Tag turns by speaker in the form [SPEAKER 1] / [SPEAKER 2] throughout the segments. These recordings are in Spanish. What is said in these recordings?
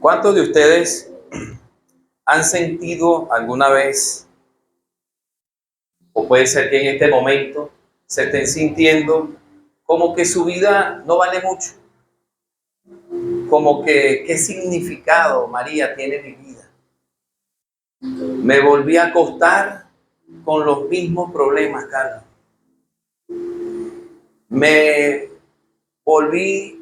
[SPEAKER 1] ¿Cuántos de ustedes han sentido alguna vez, o puede ser que en este momento se estén sintiendo como que su vida no vale mucho? Como que, ¿qué significado, María, tiene mi vida? Me volví a acostar con los mismos problemas, Carlos. Me volví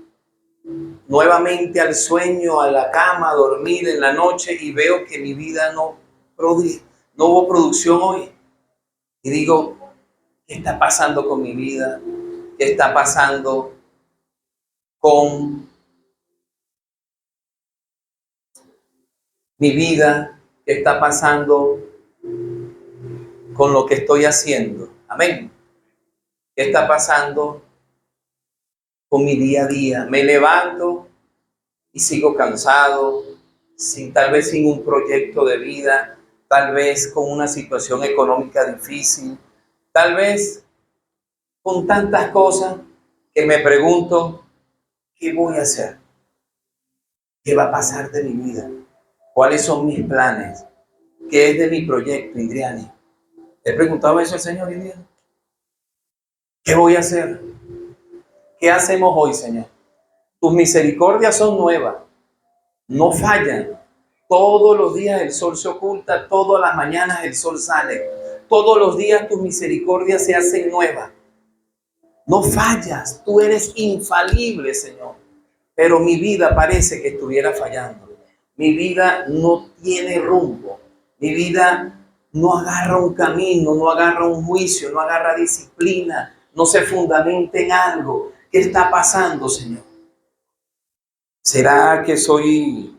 [SPEAKER 1] nuevamente al sueño, a la cama, a dormir en la noche y veo que mi vida no hubo producción hoy. Y digo, ¿qué está pasando con mi vida? ¿Qué está pasando con mi vida? ¿Qué está pasando con lo que estoy haciendo? Amén. ¿Qué está pasando con mi día a día? Me levanto y sigo cansado, tal vez sin un proyecto de vida, tal vez con una situación económica difícil, tal vez con tantas cosas que me pregunto, ¿qué voy a hacer? ¿Qué va a pasar de mi vida? ¿Cuáles son mis planes? ¿Qué es de mi proyecto, Indriani? He preguntado eso al Señor, Indriani. ¿Qué voy a hacer? ¿Qué hacemos hoy, Señor? Tus misericordias son nuevas, no fallan. Todos los días el sol se oculta, todas las mañanas el sol sale. Todos los días tus misericordias se hacen nuevas. No fallas, tú eres infalible, Señor. Pero mi vida parece que estuviera fallando. Mi vida no tiene rumbo. Mi vida no agarra un camino, no agarra un juicio, no agarra disciplina, no se fundamenta en algo. ¿Qué está pasando, Señor? ¿Será que soy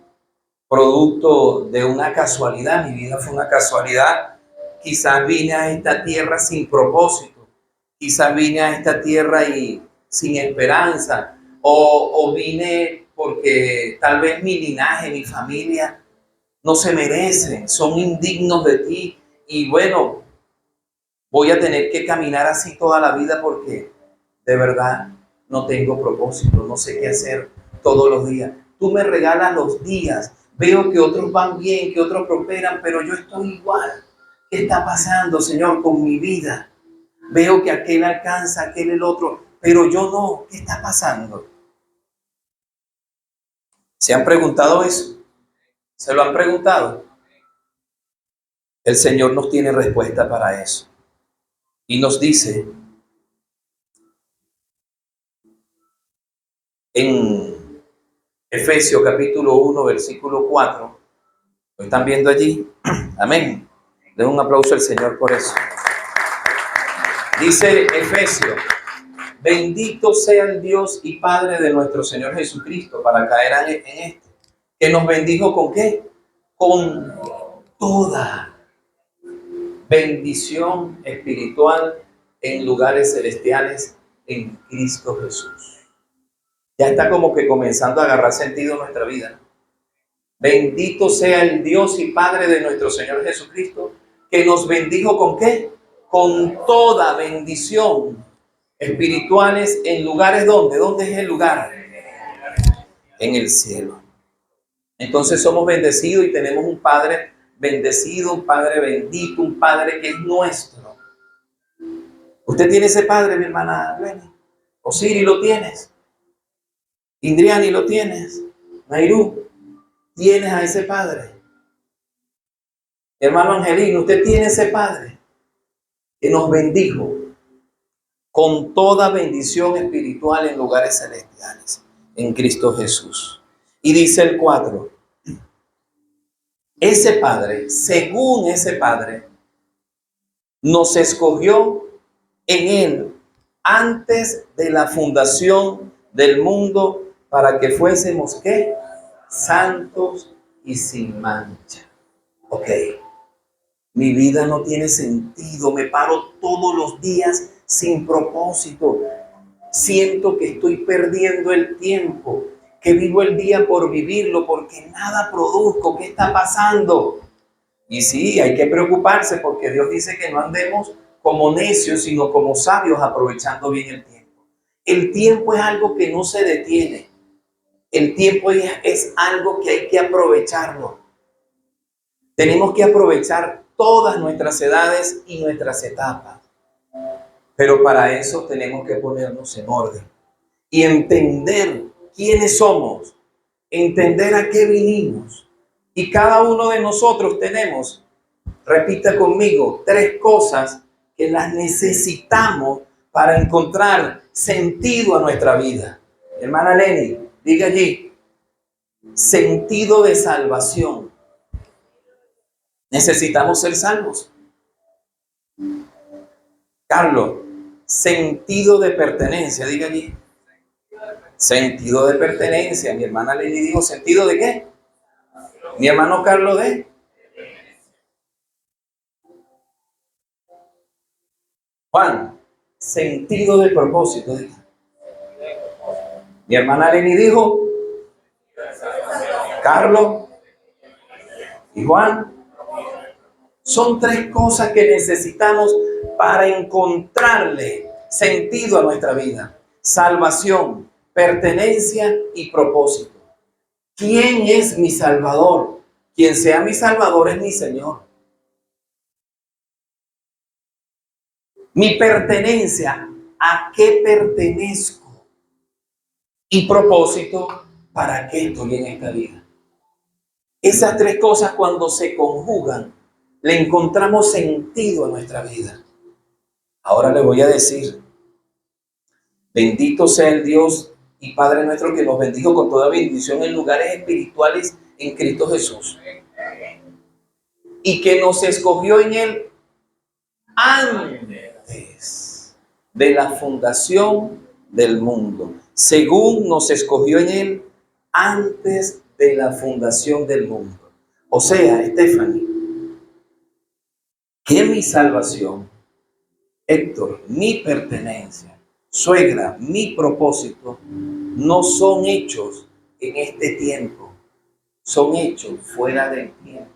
[SPEAKER 1] producto de una casualidad? Mi vida fue una casualidad. Quizás vine a esta tierra sin propósito. Quizás vine a esta tierra y sin esperanza. O vine porque tal vez mi linaje, mi familia no se merecen, son indignos de ti. Y bueno, voy a tener que caminar así toda la vida porque de verdad no tengo propósito, no sé qué hacer todos los días. Tú me regalas los días, veo que otros van bien, que otros prosperan, pero yo estoy igual. ¿Qué está pasando, Señor, con mi vida? Veo que aquel alcanza, aquel el otro, pero yo no. ¿Qué está pasando? ¿Se han preguntado eso? ¿Se lo han preguntado? El Señor nos tiene respuesta para eso. Y nos dice en Efesios capítulo 1, versículo 4. ¿Lo están viendo allí? Amén. Den un aplauso al Señor por eso. Dice Efesios: bendito sea el Dios y Padre de nuestro Señor Jesucristo, para caer en este, que nos bendijo ¿con qué? Con toda bendición espiritual en lugares celestiales en Cristo Jesús. Ya está como que comenzando a agarrar sentido en nuestra vida. Bendito sea el Dios y Padre de nuestro Señor Jesucristo, que nos bendijo ¿con qué? Con toda bendición espirituales en lugares ¿dónde? ¿Dónde es el lugar? En el cielo. Entonces somos bendecidos y tenemos un Padre bendecido, un Padre bendito, un Padre que es nuestro. ¿Usted tiene ese Padre, mi hermana Lenny? Osiri, ¿lo tienes? Indriani, ¿lo tienes? Nairú, ¿tienes a ese Padre? Hermano Angelino, ¿usted tiene ese Padre que nos bendijo con toda bendición espiritual en lugares celestiales en Cristo Jesús? Y dice el 4, ese Padre, según ese Padre, nos escogió en Él antes de la fundación del mundo para que fuésemos, ¿qué? Santos y sin mancha. Ok, mi vida no tiene sentido, me paro todos los días sin propósito, siento que estoy perdiendo el tiempo, que vivo el día por vivirlo porque nada produzco. ¿Qué está pasando? Y sí, hay que preocuparse porque Dios dice que no andemos como necios, sino como sabios, aprovechando bien el tiempo. El tiempo es algo que no se detiene. El tiempo es algo que hay que aprovecharlo. Tenemos que aprovechar todas nuestras edades y nuestras etapas. Pero para eso tenemos que ponernos en orden y entender quiénes somos, entender a qué vinimos. Y cada uno de nosotros tenemos, repita conmigo, 3 cosas que las necesitamos para encontrar sentido a nuestra vida. Hermana Lenny, diga allí, sentido de salvación. Necesitamos ser salvos. Carlos, sentido de pertenencia, diga allí. Sentido de pertenencia. Mi hermana Lenny dijo, ¿sentido de qué? Mi hermano Carlos de Juan, sentido de propósito. Mi hermana Lenny dijo, Carlos y Juan, son 3 cosas que necesitamos para encontrarle sentido a nuestra vida. Salvación, pertenencia y propósito. ¿Quién es mi Salvador? Quien sea mi Salvador es mi Señor. Mi pertenencia, ¿a qué pertenezco? Y propósito, ¿para qué estoy en esta vida? Esas 3 cosas cuando se conjugan, le encontramos sentido a nuestra vida. Ahora le voy a decir, bendito sea el Dios y Padre nuestro que nos bendijo con toda bendición en lugares espirituales en Cristo Jesús. Y que nos escogió en Él antes de la fundación del mundo. Según nos escogió en Él antes de la fundación del mundo. O sea, Stephanie, que mi salvación, Héctor, mi pertenencia, suegra, mi propósito, no son hechos en este tiempo, son hechos fuera del tiempo.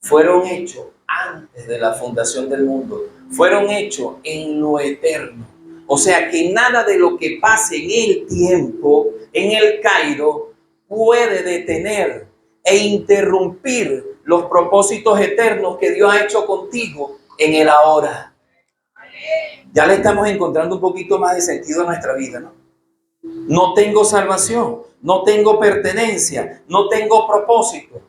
[SPEAKER 1] Fueron hechos antes de la fundación del mundo, fueron hechos en lo eterno. O sea que nada de lo que pase en el tiempo, en el Cairo, puede detener e interrumpir los propósitos eternos que Dios ha hecho contigo en el ahora. Ya le estamos encontrando un poquito más de sentido a nuestra vida, ¿no? No tengo salvación, no tengo pertenencia, no tengo propósito.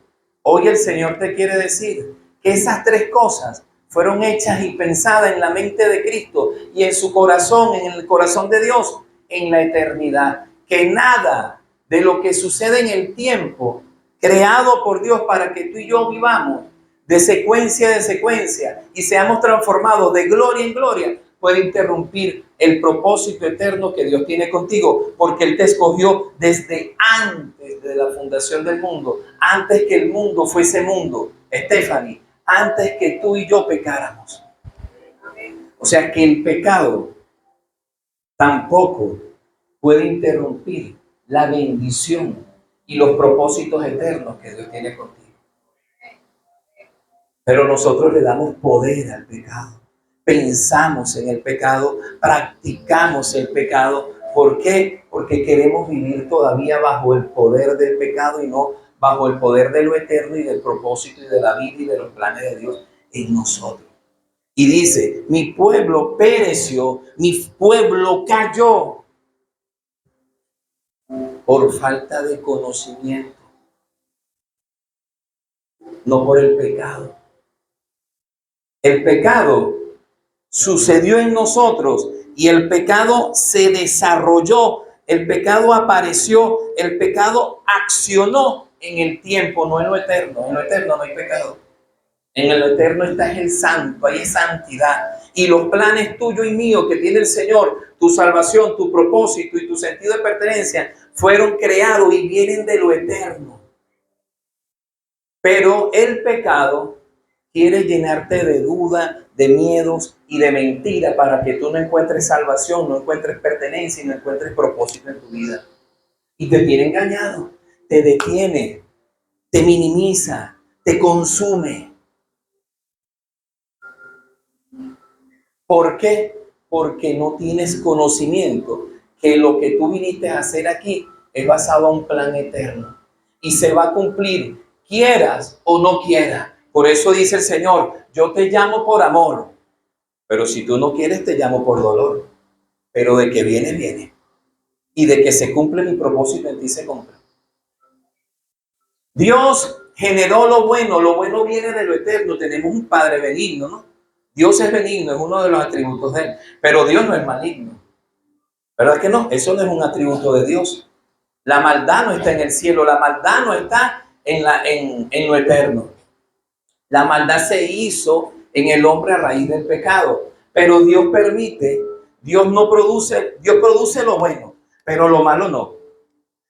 [SPEAKER 1] Hoy el Señor te quiere decir que esas 3 cosas fueron hechas y pensadas en la mente de Cristo y en su corazón, en el corazón de Dios, en la eternidad. Que nada de lo que sucede en el tiempo, creado por Dios para que tú y yo vivamos de secuencia y seamos transformados de gloria en gloria, puede interrumpir el propósito eterno que Dios tiene contigo, porque Él te escogió desde antes de la fundación del mundo, antes que el mundo fuese mundo, Stephanie, antes que tú y yo pecáramos. O sea que el pecado tampoco puede interrumpir la bendición y los propósitos eternos que Dios tiene contigo. Pero nosotros le damos poder al pecado. Pensamos en el pecado, practicamos el pecado. ¿Por qué? Porque queremos vivir todavía bajo el poder del pecado y no bajo el poder de lo eterno y del propósito y de la vida y de los planes de Dios en nosotros. Y dice, mi pueblo pereció, mi pueblo cayó por falta de conocimiento, no por el pecado. El pecado sucedió en nosotros y el pecado se desarrolló, el pecado apareció, el pecado accionó en el tiempo, no en lo eterno. En lo eterno no hay pecado. En lo eterno está el santo, hay santidad. Y los planes tuyos y míos que tiene el Señor, tu salvación, tu propósito y tu sentido de pertenencia, fueron creados y vienen de lo eterno. Pero el pecado quiere llenarte de duda, de miedos y de mentira para que tú no encuentres salvación, no encuentres pertenencia y no encuentres propósito en tu vida. Y te tiene engañado, te detiene, te minimiza, te consume. ¿Por qué? Porque no tienes conocimiento que lo que tú viniste a hacer aquí es basado en un plan eterno y se va a cumplir, quieras o no quieras. Por eso dice el Señor, yo te llamo por amor, pero si tú no quieres, te llamo por dolor. Pero de que viene, viene. Y de que se cumple mi propósito en ti, se cumple. Dios generó lo bueno viene de lo eterno. Tenemos un Padre benigno, ¿no? Dios es benigno, es uno de los atributos de Él. Pero Dios no es maligno. ¿Verdad que no? Eso no es un atributo de Dios. La maldad no está en el cielo, la maldad no está en lo eterno. La maldad se hizo en el hombre a raíz del pecado. Pero Dios permite, Dios produce lo bueno, pero lo malo no.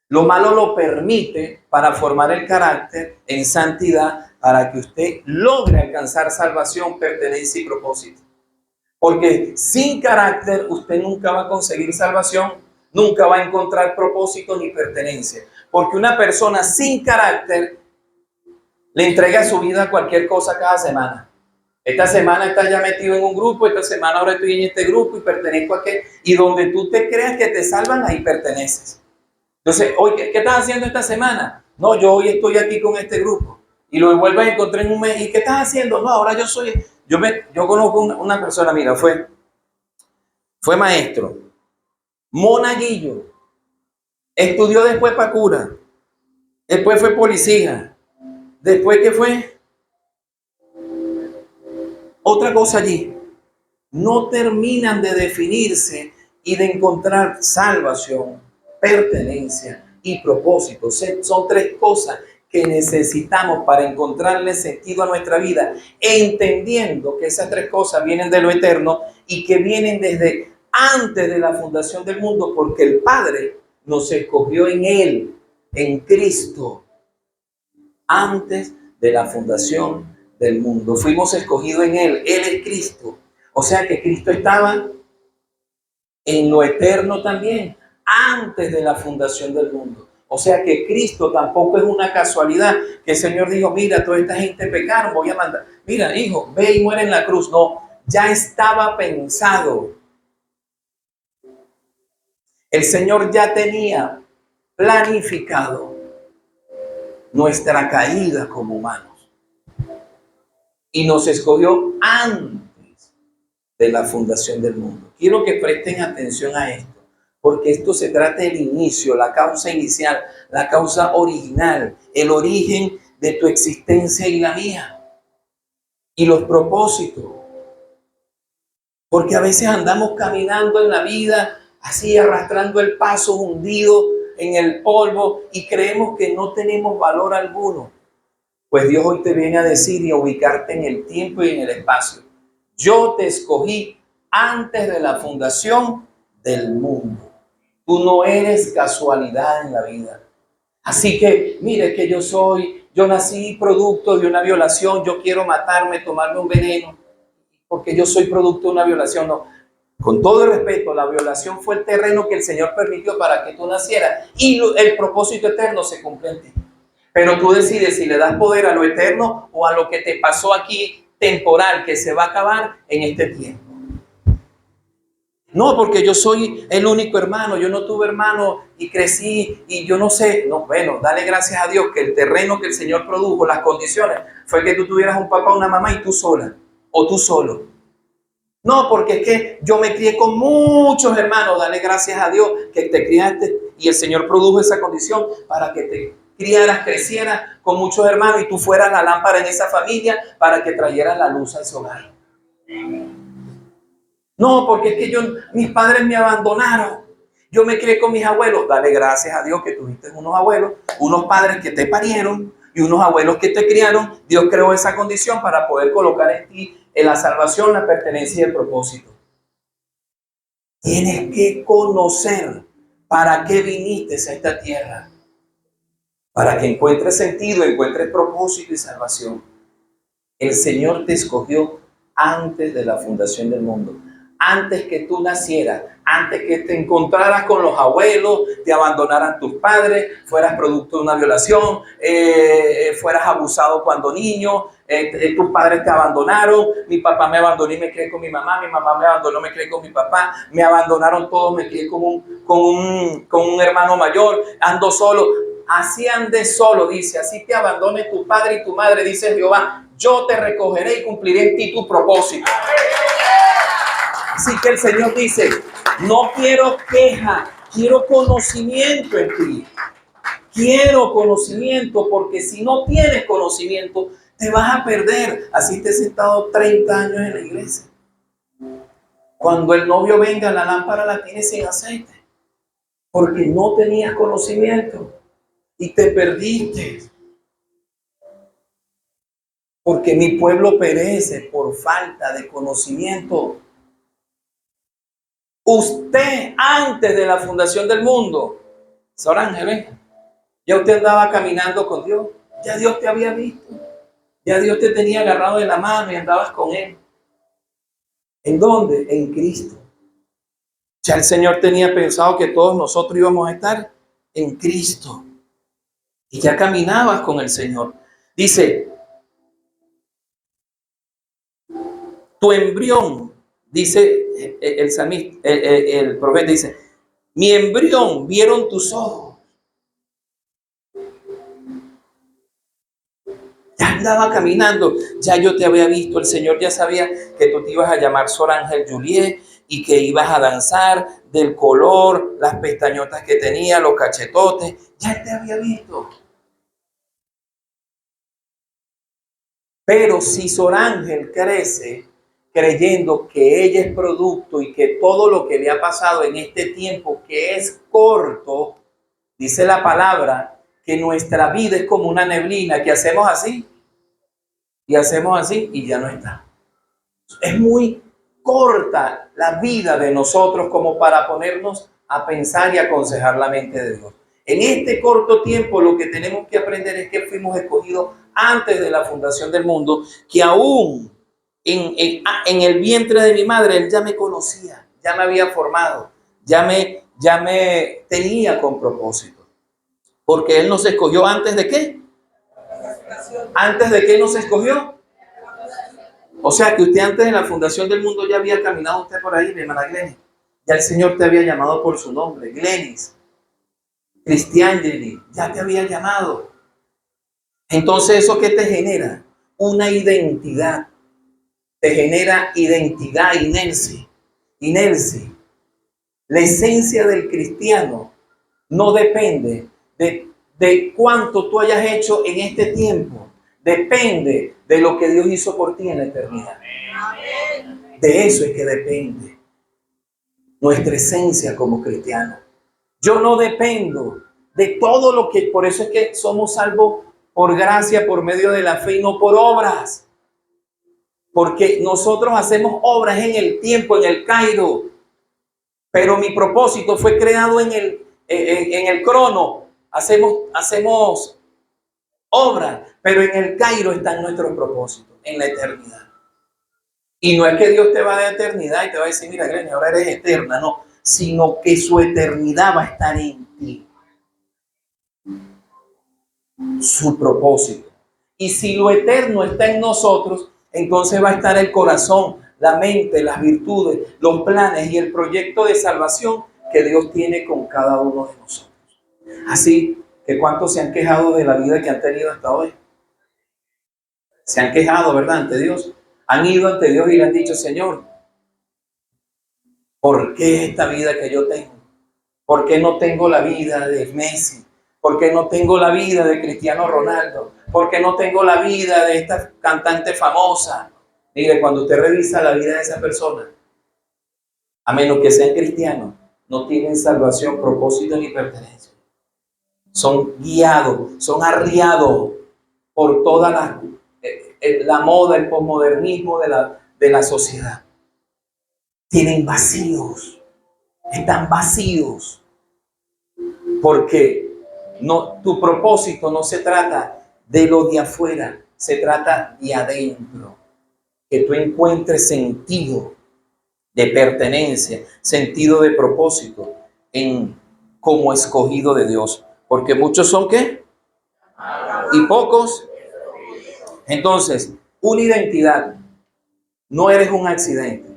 [SPEAKER 1] Lo malo lo permite para formar el carácter en santidad, para que usted logre alcanzar salvación, pertenencia y propósito. Porque sin carácter usted nunca va a conseguir salvación, nunca va a encontrar propósito ni pertenencia. Porque una persona sin carácter le entrega su vida a cualquier cosa cada semana. Esta semana estás ya metido en un grupo, esta semana ahora estoy en este grupo y pertenezco a aquel. Y donde tú te creas que te salvan, ahí perteneces. Entonces, oye, ¿qué estás haciendo esta semana? No, yo hoy estoy aquí con este grupo. Y lo vuelves a encontrar en un mes. ¿Y qué estás haciendo? No, ahora yo soy... Yo conozco una persona, mira, fue maestro, monaguillo, estudió después para cura, después fue policía, después ¿qué fue? Otra cosa allí. No terminan de definirse y de encontrar salvación, pertenencia y propósito. Son tres cosas que necesitamos para encontrarle sentido a nuestra vida, entendiendo que esas tres cosas vienen de lo eterno y que vienen desde antes de la fundación del mundo, porque el Padre nos escogió en Él, en Cristo, antes de la fundación del mundo. Fuimos escogidos en Él. Él es Cristo. O sea que Cristo estaba en lo eterno también, antes de la fundación del mundo. O sea que Cristo tampoco es una casualidad, que el Señor dijo, mira, toda esta gente pecaron, voy a mandar. Mira, hijo, ve y muere en la cruz. No, ya estaba pensado. El Señor ya tenía planificado nuestra caída como humanos. Y nos escogió antes de la fundación del mundo. Quiero que presten atención a esto, porque esto se trata del inicio, la causa inicial, la causa original, el origen de tu existencia y la mía, y los propósitos. Porque a veces andamos caminando en la vida, así arrastrando el paso, hundido en el polvo, y creemos que no tenemos valor alguno. Pues Dios hoy te viene a decir y a ubicarte en el tiempo y en el espacio. Yo te escogí antes de la fundación del mundo. Tú no eres casualidad en la vida. Así que, mire que yo nací producto de una violación, yo quiero matarme, tomarme un veneno, porque yo soy producto de una violación. No, con todo el respeto, la violación fue el terreno que el Señor permitió para que tú nacieras y el propósito eterno se cumple en ti. Pero tú decides si le das poder a lo eterno o a lo que te pasó aquí temporal, que se va a acabar en este tiempo. No, porque yo soy el único hermano, yo no tuve hermano y crecí y yo no sé. No, bueno, dale gracias a Dios que el terreno que el Señor produjo, las condiciones, fue que tú tuvieras un papá, una mamá y tú sola o tú solo. No, porque es que yo me crié con muchos hermanos, dale gracias a Dios que te criaste y el Señor produjo esa condición para que te criaras, crecieras con muchos hermanos y tú fueras la lámpara en esa familia para que trajeras la luz a ese hogar. No, porque es que mis padres me abandonaron. Yo me crié con mis abuelos. Dale gracias a Dios que tuviste unos abuelos, unos padres que te parieron y unos abuelos que te criaron. Dios creó esa condición para poder colocar en ti en la salvación, la pertenencia y el propósito. Tienes que conocer para qué viniste a esta tierra. Para que encuentres sentido, encuentres propósito y salvación. El Señor te escogió antes de la fundación del mundo. Antes que tú nacieras, antes que te encontraras con los abuelos, te abandonaran tus padres, fueras producto de una violación, fueras abusado cuando niño, tus padres te abandonaron, mi papá me abandonó y me crié con mi mamá me abandonó, me crié con mi papá, me abandonaron todos, me crié con un hermano mayor, ando solo. Así andes solo, dice, así te abandone tu padre y tu madre, dice Jehová, yo te recogeré y cumpliré en ti tu propósito. Así que el Señor dice, no quiero queja, quiero conocimiento en ti. Quiero conocimiento, porque si no tienes conocimiento, te vas a perder. Así te he sentado 30 años en la iglesia. Cuando el novio venga, la lámpara la tienes sin aceite, porque no tenías conocimiento y te perdiste. Porque mi pueblo perece por falta de conocimiento. Usted, antes de la fundación del mundo, Sor Ángel, ya usted andaba caminando con Dios. Ya Dios te había visto. Ya Dios te tenía agarrado de la mano y andabas con Él. ¿En dónde? En Cristo. Ya el Señor tenía pensado que todos nosotros íbamos a estar en Cristo. Y ya caminabas con el Señor. Dice, tu embrión, dice el salmista, el profeta dice, mi embrión vieron tus ojos. Ya andaba caminando, ya yo te había visto, el Señor ya sabía que tú te ibas a llamar Sor Ángel Juliet y que ibas a danzar, del color, las pestañotas que tenía, los cachetotes, ya te había visto. Pero si Sor Ángel crece creyendo que ella es producto y que todo lo que le ha pasado en este tiempo, que es corto, dice la palabra, que nuestra vida es como una neblina, que hacemos así, y hacemos así, y ya no está. Es muy corta la vida de nosotros como para ponernos a pensar y aconsejar la mente de Dios. En este corto tiempo lo que tenemos que aprender es que fuimos escogidos antes de la fundación del mundo, que aún en el vientre de mi madre Él ya me conocía, ya me había formado, ya me tenía con propósito. Porque Él nos escogió antes de ¿qué? ¿Antes de qué nos escogió? O sea que usted antes de la fundación del mundo ya había caminado usted por ahí, mi hermana Glenis. Ya el Señor te había llamado por su nombre, Glenis, Cristiangeli, ya te había llamado. Entonces, ¿eso qué te genera? Una identidad. Te genera identidad, inercia. Inercia. La esencia del cristiano no depende de cuánto tú hayas hecho en este tiempo. Depende de lo que Dios hizo por ti en la eternidad. De eso es que depende nuestra esencia como cristianos. Yo no dependo de todo lo que, por eso es que somos salvos por gracia, por medio de la fe y no por obras. Porque nosotros hacemos obras en el tiempo, en el Cairo. Pero mi propósito fue creado en el crono. Hacemos obras, pero en el Cairo están nuestros propósitos, en la eternidad. Y no es que Dios te va a dar eternidad y te va a decir, mira, Glenn, ahora eres eterna, no, sino que su eternidad va a estar en ti. Su propósito. Y si lo eterno está en nosotros, entonces va a estar el corazón, la mente, las virtudes, los planes y el proyecto de salvación que Dios tiene con cada uno de nosotros. Así que ¿cuántos se han quejado de la vida que han tenido hasta hoy? Se han quejado, ¿verdad? Ante Dios. Han ido ante Dios y le han dicho, Señor, ¿por qué esta vida que yo tengo? ¿Por qué no tengo la vida de Messi? ¿Por qué no tengo la vida de Cristiano Ronaldo? ¿Por qué no tengo la vida de esta cantante famosa? Mire, cuando usted revisa la vida de esa persona, a menos que sean cristianos, no tienen salvación, propósito ni pertenencia. Son guiados, son arriados por toda la moda, el posmodernismo de la sociedad. Tienen vacíos, están vacíos, porque tu propósito no se trata de lo de afuera, se trata de adentro, que tú encuentres sentido de pertenencia, sentido de propósito como escogido de Dios, porque muchos son ¿qué? Y pocos. Entonces, una identidad. No eres un accidente.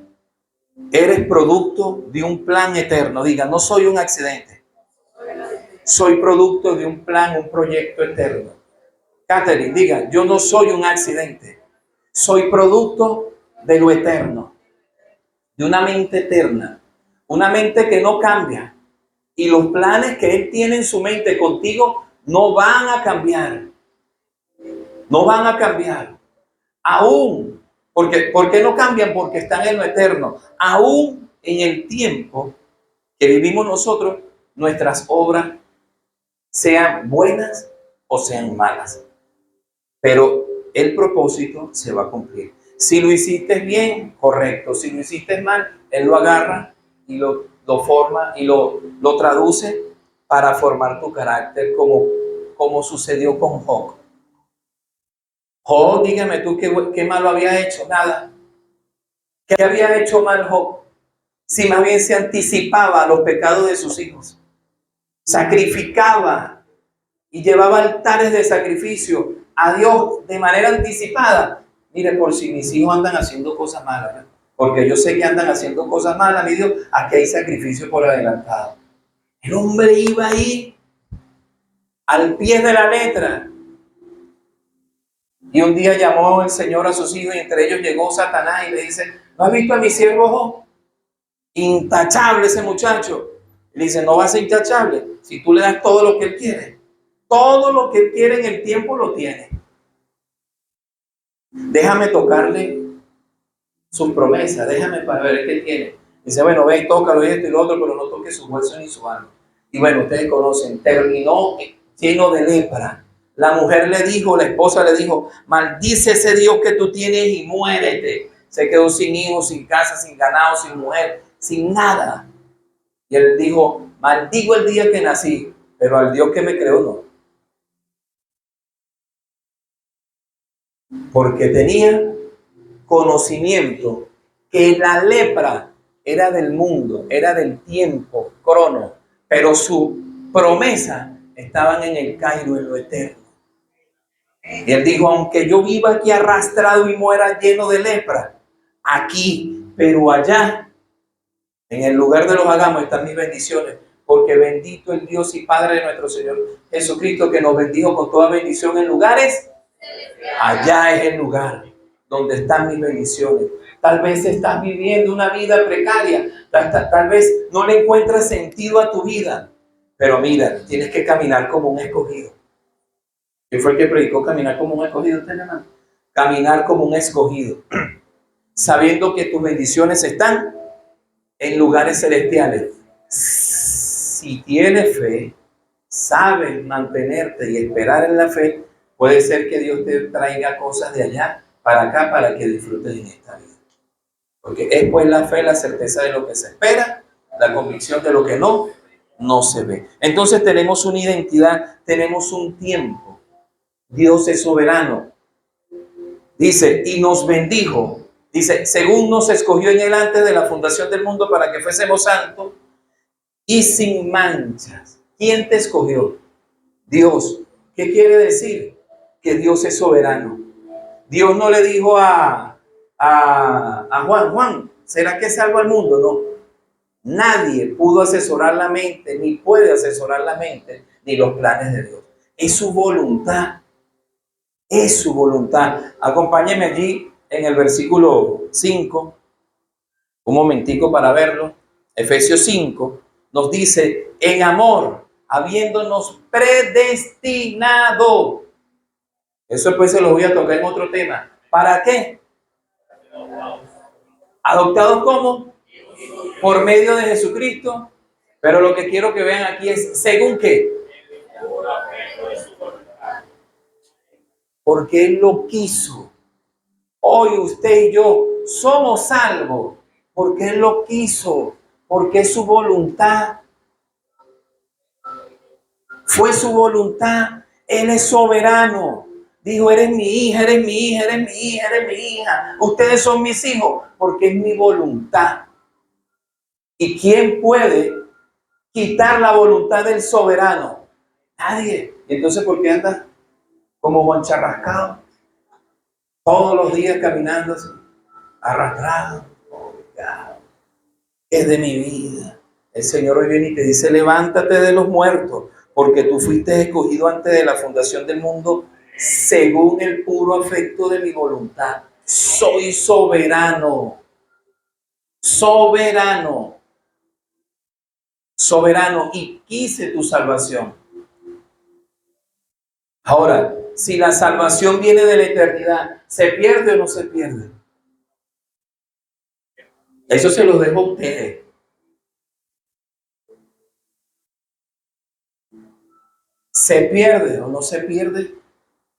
[SPEAKER 1] Eres producto de un plan eterno. Diga, no soy un accidente. Soy producto de un plan, un proyecto eterno. Catherine, diga, yo no soy un accidente. Soy producto de lo eterno. De una mente eterna. Una mente que no cambia. Y los planes que Él tiene en su mente contigo no van a cambiar. No van a cambiar. Aún, ¿por qué no cambian? Porque están en lo eterno. Aún en el tiempo que vivimos nosotros, nuestras obras sean buenas o sean malas. Pero el propósito se va a cumplir. Si lo hiciste bien, correcto. Si lo hiciste mal, Él lo agarra y lo forma y lo traduce para formar tu carácter, como sucedió con Job. Job, dígame tú qué malo había hecho. Nada. ¿Qué había hecho mal Job? Si más bien se anticipaba a los pecados de sus hijos. Sacrificaba y llevaba altares de sacrificio a Dios de manera anticipada. Mire, por si mis hijos andan haciendo cosas malas, ¿verdad? Porque yo sé que andan haciendo cosas malas, mi Dios, aquí hay sacrificio por adelantado. El hombre iba ahí al pie de la letra. Y un día llamó el Señor a sus hijos y entre ellos llegó Satanás y le dice, ¿no has visto a mi siervo Job? Intachable ese muchacho. Y le dice, no va a ser intachable si tú le das todo lo que él quiere. Todo lo que él quiere en el tiempo lo tiene. Déjame tocarle sus promesas, déjame para ver qué tiene. Dice, bueno, ve y tócalo y esto y lo otro, pero no toque su hueso ni su alma. Y bueno, ustedes conocen, terminó lleno de lepra. La mujer le dijo, la esposa le dijo, maldice ese Dios que tú tienes y muérete. Se quedó sin hijos, sin casa, sin ganado, sin mujer, sin nada. Y él dijo, maldigo el día que nací, pero al Dios que me creó no. Porque tenía conocimiento que la lepra era del mundo, era del tiempo, crono, pero su promesa estaban en el Cairo, en lo eterno. Y él dijo, aunque yo viva aquí arrastrado y muera lleno de lepra, aquí, pero allá, en el lugar de los agamos están mis bendiciones, porque bendito el Dios y Padre de nuestro Señor Jesucristo, que nos bendijo con toda bendición en lugares. Allá es el lugar donde están mis bendiciones. Tal vez estás viviendo una vida precaria, tal vez no le encuentras sentido a tu vida, pero mira, tienes que caminar como un escogido. ¿Quién fue el que predicó caminar como un escogido? ¿Usted, hermano? Caminar como un escogido, sabiendo que tus bendiciones están en lugares celestiales. Si tienes fe, sabes mantenerte y esperar en la fe, puede ser que Dios te traiga cosas de allá para acá para que disfrutes en esta vida. Porque es pues la fe, la certeza de lo que se espera, la convicción de lo que no se ve. Entonces tenemos una identidad, tenemos un tiempo. Dios es soberano. Dice, y nos bendijo. Dice, según nos escogió en él antes de la fundación del mundo para que fuésemos santos y sin manchas. ¿Quién te escogió? Dios. ¿Qué quiere decir? Que Dios es soberano. Dios no le dijo a Juan, ¿será que salvo al mundo? No. Nadie pudo asesorar la mente, ni puede asesorar la mente, ni los planes de Dios. Es su voluntad. Es su voluntad. Acompáñeme allí en el versículo 5. Un momentico para verlo. Efesios 5 nos dice, en amor, habiéndonos predestinado. Eso después se lo voy a tocar en otro tema. ¿Para qué? ¿Adoptados cómo? Por medio de Jesucristo. Pero lo que quiero que vean aquí es, ¿según qué? Porque Él lo quiso. Hoy usted y yo somos salvos porque Él lo quiso, porque es su voluntad. Fue su voluntad. Él es soberano. Dijo, eres mi hija, eres mi hija, eres mi hija, eres mi hija. Ustedes son mis hijos porque es mi voluntad. ¿Y quién puede quitar la voluntad del soberano? Nadie. Entonces, ¿por qué andas como Juan Charrascado? todos los días caminando así, arrastrado. Oh, God, ¿qué es de mi vida? El Señor hoy viene y te dice, levántate de los muertos, porque tú fuiste escogido antes de la fundación del mundo, según el puro afecto de mi voluntad. Soy soberano, soberano, soberano, y quise tu salvación. Ahora, si la salvación viene de la eternidad, ¿se pierde o no se pierde? Eso se lo dejo a ustedes. ¿Se pierde o no se pierde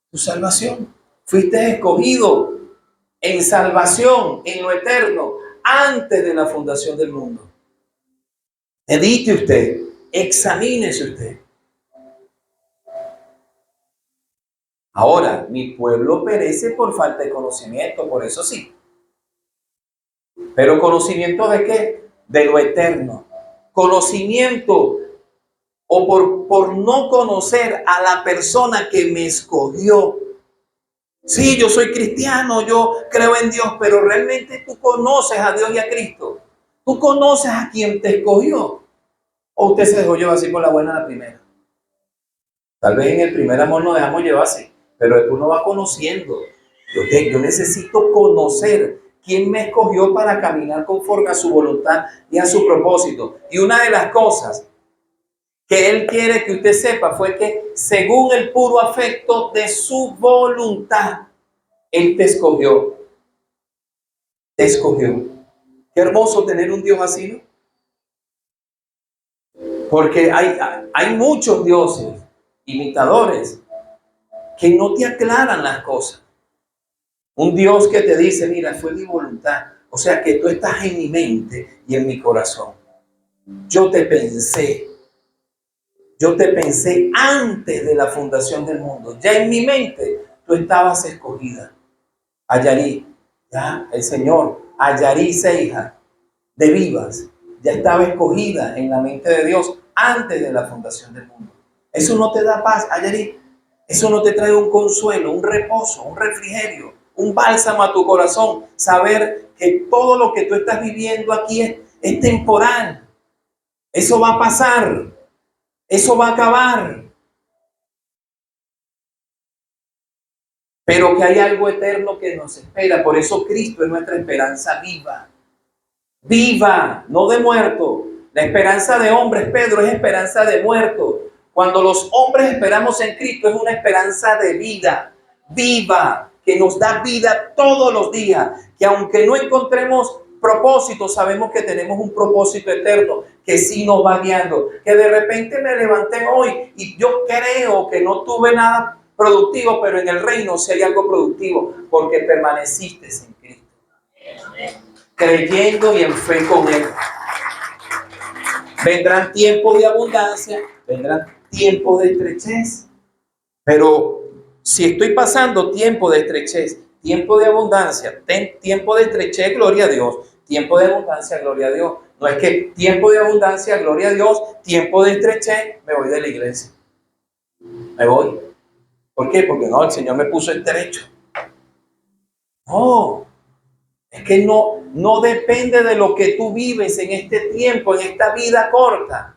[SPEAKER 1] tu salvación? Fuiste escogido en salvación, en lo eterno, antes de la fundación del mundo. Medite usted, examínese usted. Ahora, mi pueblo perece por falta de conocimiento, por eso sí. Pero ¿conocimiento de qué? De lo eterno. Conocimiento o por no conocer a la persona que me escogió. Sí, yo soy cristiano, yo creo en Dios, pero realmente tú conoces a Dios y a Cristo. Tú conoces a quien te escogió. O usted se dejó llevar así por la buena a la primera. Tal vez en el primer amor nos dejamos llevar así, pero después uno va conociendo. Yo necesito conocer quién me escogió para caminar conforme a su voluntad y a su propósito. Y una de las cosas que Él quiere que usted sepa fue que según el puro afecto de su voluntad, Él te escogió. Te escogió. Qué hermoso tener un Dios así, ¿no? Porque hay muchos dioses, imitadores, que no te aclaran las cosas. Un Dios que te dice, mira, fue mi voluntad. O sea que tú estás en mi mente y en mi corazón. Yo te pensé antes de la fundación del mundo. Ya en mi mente tú estabas escogida. Ayarí, ya el Señor, Ayarí Seija, de Vivas, ya estaba escogida en la mente de Dios antes de la fundación del mundo. Eso no te da paz, Ayarí. Eso no te trae un consuelo, un reposo, un refrigerio, un bálsamo a tu corazón. Saber que todo lo que tú estás viviendo aquí es temporal. Eso va a pasar. Eso va a acabar. Pero que hay algo eterno que nos espera. Por eso Cristo es nuestra esperanza viva. Viva, no de muerto. La esperanza de hombres, Pedro, es esperanza de muerto. Cuando los hombres esperamos en Cristo, es una esperanza de vida, viva, que nos da vida todos los días. Que aunque no encontremos propósito, sabemos que tenemos un propósito eterno, que sí nos va guiando. Que de repente me levanté hoy y yo creo que no tuve nada productivo, pero en el reino sí hay algo productivo, porque permaneciste en Cristo. Creyendo y en fe con Él. Vendrán tiempos de abundancia, vendrán tiempos de estrechez. Pero si estoy pasando tiempo de estrechez, tiempo de abundancia, tiempo de estrechez, gloria a Dios. Tiempo de abundancia, gloria a Dios. No es que tiempo de abundancia, gloria a Dios, tiempo de estrechez, me voy de la iglesia. Me voy. ¿Por qué? Porque no, el Señor me puso estrecho. No. Es que no depende de lo que tú vives en este tiempo, en esta vida corta.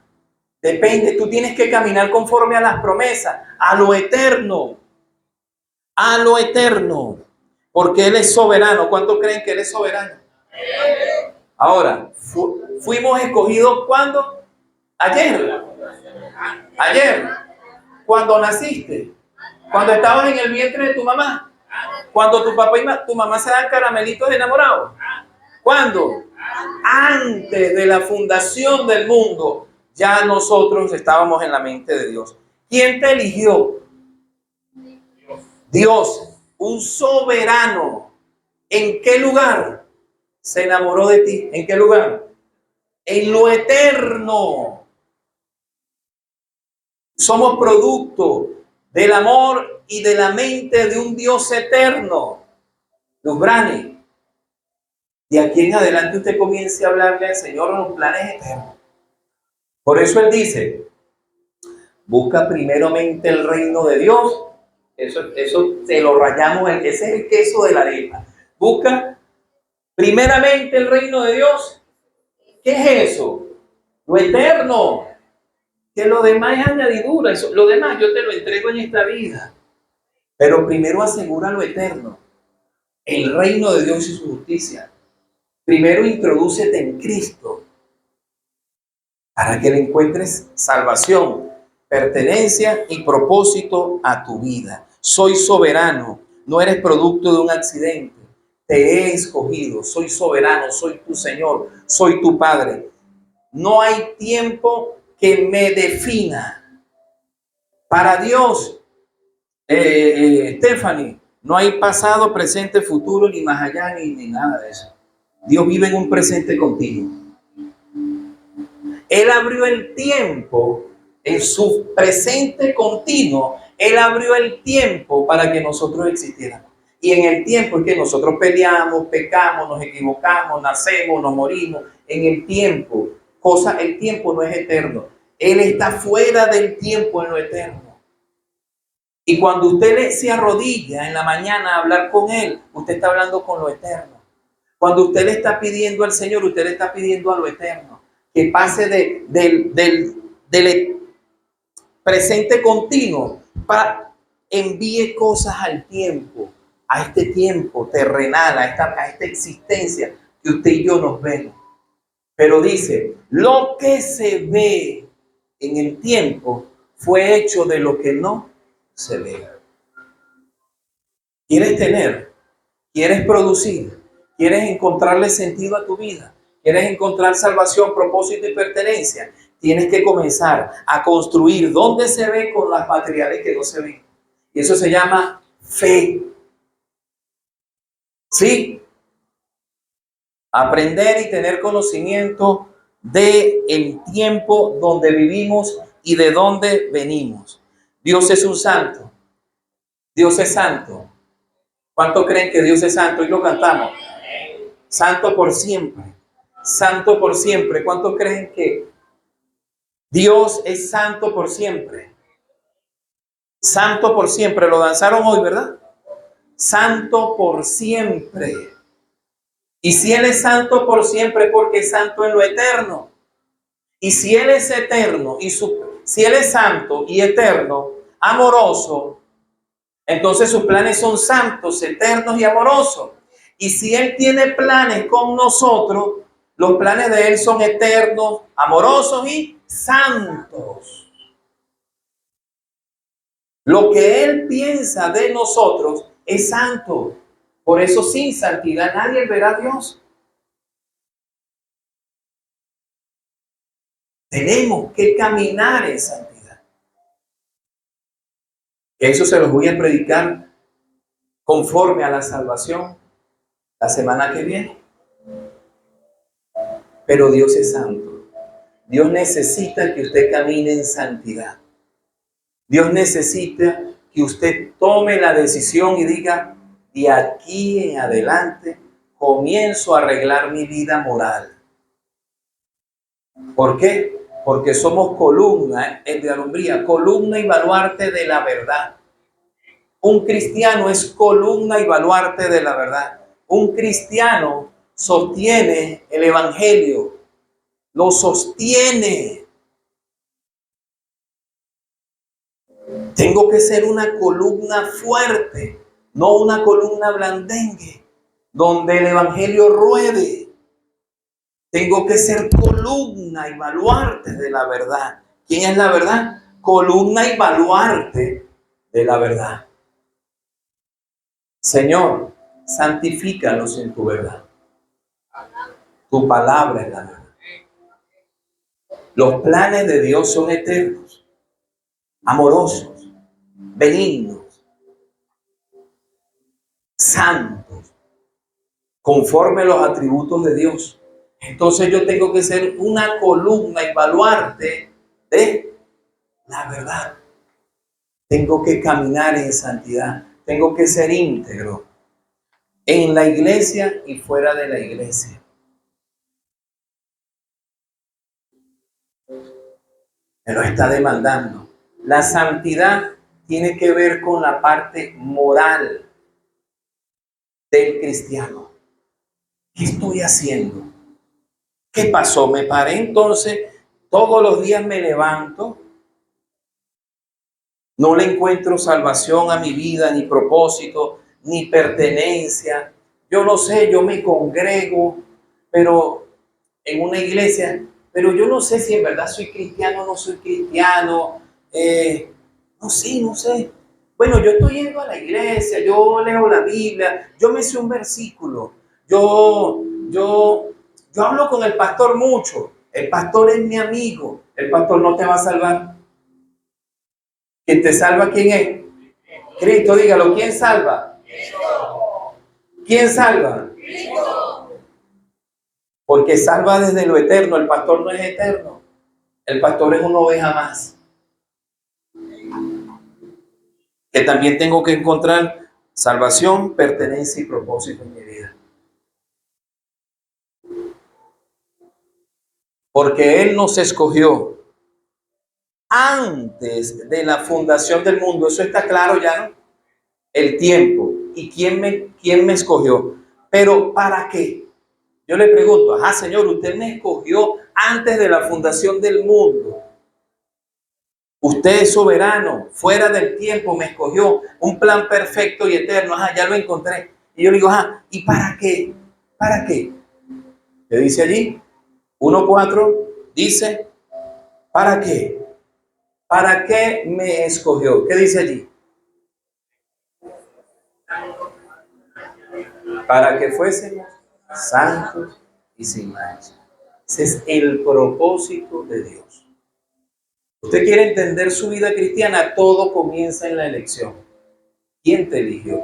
[SPEAKER 1] Depende, tú tienes que caminar conforme a las promesas, a lo eterno. A lo eterno. Porque Él es soberano. ¿Cuántos creen que Él es soberano? Ahora, fuimos escogidos ¿cuándo? Ayer. Ayer. Cuando naciste. Cuando estabas en el vientre de tu mamá. Cuando tu papá y tu mamá se dan caramelitos de enamorados. ¿Cuándo? Antes de la fundación del mundo, ya nosotros estábamos en la mente de Dios. ¿Quién te eligió? Dios, un soberano. ¿En qué lugar se enamoró de ti? ¿En qué lugar? En lo eterno. Somos producto del amor y de la mente de un Dios eterno. Luzbrani. De aquí en adelante usted comience a hablarle al Señor en los planes eternos. Por eso Él dice, busca primeramente el reino de Dios. Eso se lo rayamos, ese es el queso de la arepa. Busca primeramente el reino de Dios. ¿Qué es eso? Lo eterno. Que lo demás es añadidura. Lo demás yo te lo entrego en esta vida. Pero primero asegura lo eterno. El reino de Dios y su justicia. Primero introdúcete en Cristo para que le encuentres salvación, pertenencia y propósito a tu vida. Soy soberano, no eres producto de un accidente. Te he escogido, soy soberano, soy tu Señor, soy tu Padre. No hay tiempo que me defina. Para Dios, Stephanie, no hay pasado, presente, futuro, ni más allá, ni nada de eso. Dios vive en un presente contigo. Él abrió el tiempo en su presente continuo. Él abrió el tiempo para que nosotros existiéramos. Y en el tiempo es que nosotros peleamos, pecamos, nos equivocamos, nacemos, nos morimos. En el tiempo, el tiempo no es eterno. Él está fuera del tiempo en lo eterno. Y cuando usted se arrodilla en la mañana a hablar con Él, usted está hablando con lo eterno. Cuando usted le está pidiendo al Señor, usted le está pidiendo a lo eterno. Que pase del presente continuo para envíe cosas al tiempo, a este tiempo terrenal, a esta existencia que usted y yo nos vemos. Pero dice, lo que se ve en el tiempo fue hecho de lo que no se ve. ¿Quieres tener? ¿Quieres producir? ¿Quieres encontrarle sentido a tu vida? ¿Quieres encontrar salvación, propósito y pertenencia? Tienes que comenzar a construir donde se ve con las materiales que no se ven. Y eso se llama fe. ¿Sí? Aprender y tener conocimiento del tiempo donde vivimos y de dónde venimos. Dios es un santo. Dios es santo. ¿Cuántos creen que Dios es santo? Y lo cantamos. Santo por siempre. Santo por siempre. ¿Cuántos creen que Dios es santo por siempre? Santo por siempre. Lo danzaron hoy, ¿verdad? Santo por siempre. Y si Él es santo por siempre, porque es santo en lo eterno. Y si Él es eterno, si Él es santo y eterno, amoroso, entonces sus planes son santos, eternos y amorosos. Y si Él tiene planes con nosotros, los planes de Él son eternos, amorosos y santos. Lo que Él piensa de nosotros es santo. Por eso sin santidad nadie verá a Dios. Tenemos que caminar en santidad. Eso se los voy a predicar conforme a la salvación la semana que viene. Pero Dios es santo. Dios necesita que usted camine en santidad. Dios necesita que usted tome la decisión y diga, de aquí en adelante comienzo a arreglar mi vida moral. ¿Por qué? Porque somos columna de alumbría, columna y baluarte de la verdad. Un cristiano es columna y baluarte de la verdad. Un cristiano sostiene el evangelio, lo sostiene. Tengo que ser una columna fuerte, no una columna blandengue, donde el evangelio ruede. Tengo que ser columna y baluarte de la verdad. ¿Quién es la verdad? Columna y baluarte de la verdad. Señor, santifícanos en tu verdad. Tu palabra es la verdad. Los planes de Dios son eternos, amorosos, benignos, santos, conforme a los atributos de Dios. Entonces yo tengo que ser una columna y baluarte de la verdad. Tengo que caminar en santidad. Tengo que ser íntegro en la iglesia y fuera de la iglesia. Me lo está demandando. La santidad tiene que ver con la parte moral del cristiano. ¿Qué estoy haciendo? ¿Qué pasó? Me paré entonces, todos los días me levanto, no le encuentro salvación a mi vida, ni propósito, ni pertenencia. Yo no sé, yo me congrego, pero en una iglesia, pero yo no sé si en verdad soy cristiano o no soy cristiano. No sé. Bueno, yo estoy yendo a la iglesia, yo leo la Biblia, yo me sé un versículo, yo hablo con el pastor mucho, el pastor es mi amigo, el pastor no te va a salvar. ¿Quién te salva quién es? Cristo, dígalo, ¿quién salva? ¿Quién salva? Porque salva desde lo eterno, el pastor no es eterno, el pastor es una oveja más. Que también tengo que encontrar salvación, pertenencia y propósito en mi vida. Porque Él nos escogió antes de la fundación del mundo. Eso está claro ya, ¿no? El tiempo. ¿Y quién me escogió? Pero ¿para qué? Yo le pregunto, ajá, Señor, usted me escogió antes de la fundación del mundo. Usted es soberano, fuera del tiempo me escogió, un plan perfecto y eterno, ajá, ya lo encontré. Y yo le digo, ajá, ¿y para qué? ¿Para qué? ¿Qué dice allí? 1:4 dice, ¿para qué? ¿Para qué me escogió? ¿Qué dice allí? Para que fuésemos santos y sin mancha. Ese es el propósito de Dios. Usted quiere entender su vida cristiana, todo comienza en la elección. ¿Quién te eligió?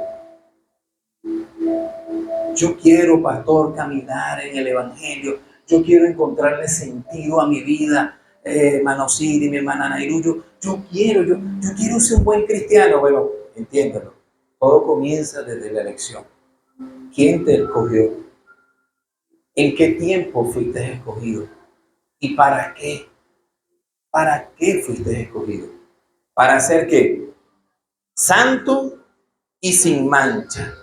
[SPEAKER 1] Yo quiero, pastor, caminar en el Evangelio. Yo quiero encontrarle sentido a mi vida. Hermano Siri, mi hermana Nairu, yo quiero ser un buen cristiano. Bueno, entiéndelo. Todo comienza desde la elección. ¿Quién te escogió? ¿En qué tiempo fuiste escogido? ¿Y para qué? ¿Para qué fuiste escogido? ¿Para ser qué? Santo y sin mancha.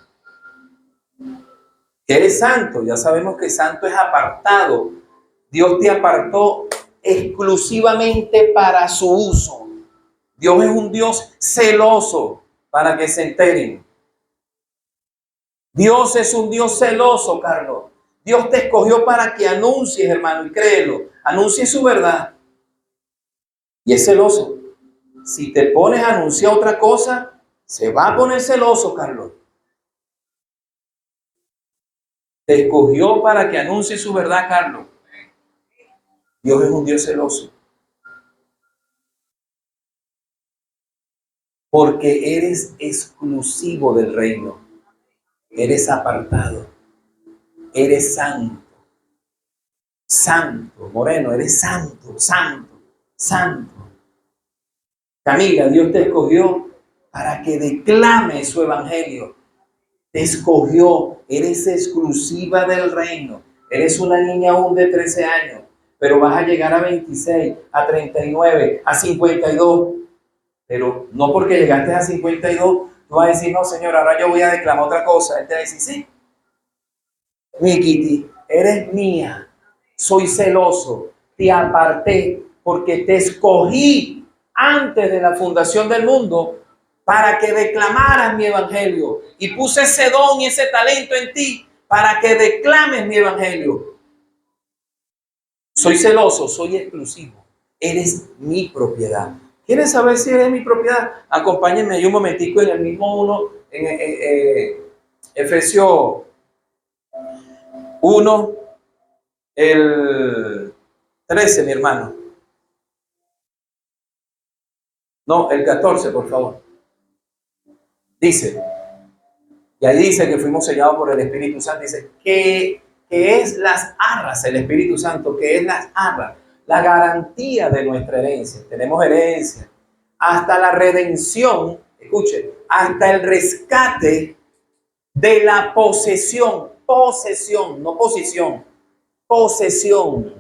[SPEAKER 1] ¿Qué eres santo? Ya sabemos que santo es apartado. Dios te apartó exclusivamente para su uso. Dios es un Dios celoso, para que se enteren. Dios es un Dios celoso, Carlos. Dios te escogió para que anuncies, hermano, y créelo. Anuncies su verdad. Y es celoso. Si te pones a anunciar otra cosa, se va a poner celoso, Carlos. Te escogió para que anuncies su verdad, Carlos. Dios es un Dios celoso. Porque eres exclusivo del reino. Eres apartado. Eres santo. Santo, Moreno, eres santo, santo, santo. Camila, Dios te escogió para que declames su evangelio. Te escogió, eres exclusiva del reino. Eres una niña aún de 13 años, pero vas a llegar a 26, a 39, a 52. Pero no porque llegaste a 52, tú vas a decir, no, Señor, ahora yo voy a declamar otra cosa. Él te va a decir, sí, mi Kitty, eres mía, soy celoso, te aparté porque te escogí antes de la fundación del mundo para que declamaras mi evangelio y puse ese don y ese talento en ti para que declames mi evangelio. Soy celoso, soy exclusivo, eres mi propiedad. ¿Quieres saber si eres mi propiedad? Acompáñenme ahí un momentico en el mismo 1, en Efesios 1, el 13, mi hermano. No, el 14, por favor. Dice, y ahí dice que fuimos sellados por el Espíritu Santo. Dice que es las arras, el Espíritu Santo, que es las arras, la garantía de nuestra herencia. Tenemos herencia. Hasta la redención, escuche, hasta el rescate de la posesión. Posesión, no posición. Posesión.